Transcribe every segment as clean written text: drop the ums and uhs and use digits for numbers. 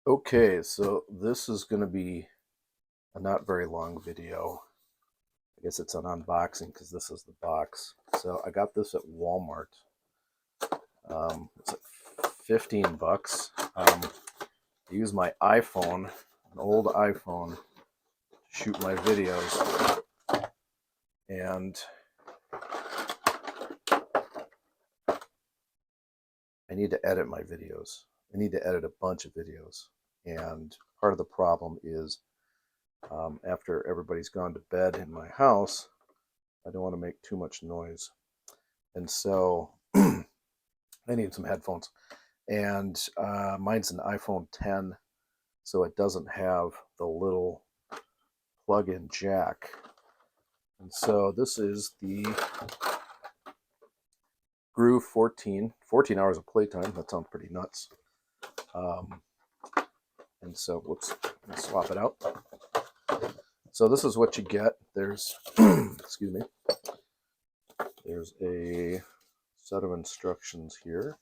Okay, so this is going to be a not very long video. I guess it's an unboxing because this is the box. So I got this at Walmart. It's like 15 bucks. I use my iPhone, an old iPhone, to shoot my videos. And I need to edit my videos. I need to edit a bunch of videos. And part of the problem is after everybody's gone to bed in my house, I don't want to make too much noise. And so I need some headphones. And mine's an iPhone 10, so it doesn't have the little plug-in jack. And so this is the Groove 14 hours of playtime. That sounds pretty nuts. And so, whoops, let's swap it out. So this is what you get. There's, excuse me, there's a set of instructions here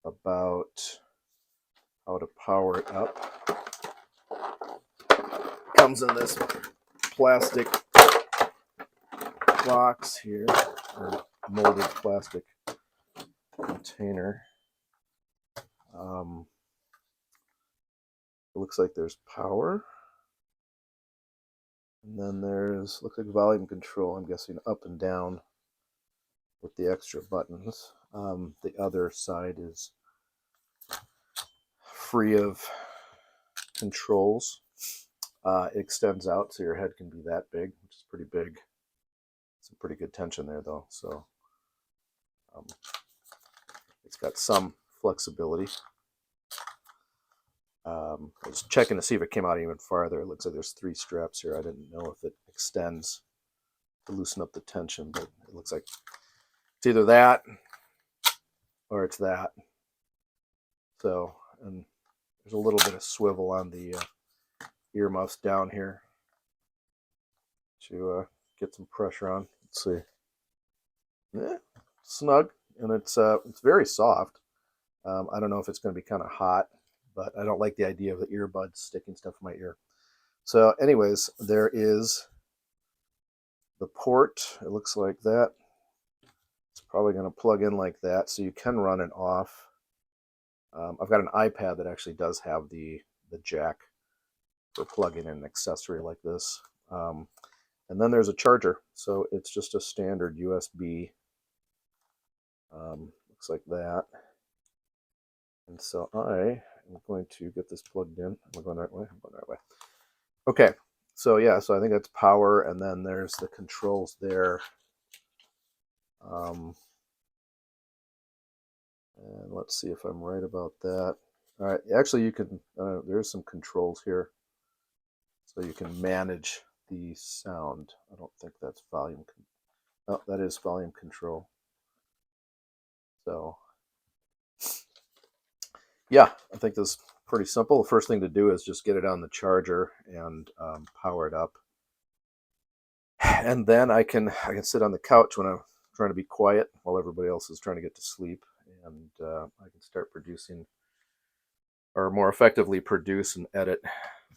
about how to power it up. Comes in this plastic box here, or molded plastic container. It looks like there's power, and then there's, looks like volume control. I'm guessing up and down with the extra buttons. The other side is free of controls. It extends out so your head can be that big, which is pretty big. Some pretty good tension there though, so it's got some flexibility. I was checking to see if it came out even farther. It looks like there's 3 straps here. I didn't know if it extends to loosen up the tension, but it looks like it's either that or it's that. So, and there's a little bit of swivel on the earmuffs down here to get some pressure on. Let's see. Yeah, snug, and it's very soft. I don't know if it's going to be kind of hot, but I don't like the idea of the earbuds sticking stuff in my ear. So anyways, there is the port. It looks like that. It's probably going to plug in like that, so you can run it off. I've got an iPad that actually does have the jack for plugging in an accessory like this. And then there's a charger, so it's just a standard USB. Looks like that. And so I am going to get this plugged in. Am I going the right way? I'm going the right way. Okay, so yeah, so I think that's power, and then there's the controls there. And let's see if I'm right about that. All right, actually you can, there's some controls here. So you can manage the sound. I don't think that's volume. Oh, that is volume control. So yeah, I think this is pretty simple. The first thing to do is just get it on the charger and power it up. And then I can sit on the couch when I'm trying to be quiet while everybody else is trying to get to sleep, and I can start producing, or more effectively produce and edit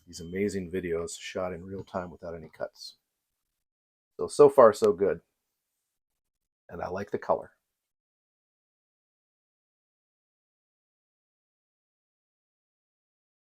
these amazing videos shot in real time without any cuts. So far so good, and I like the color.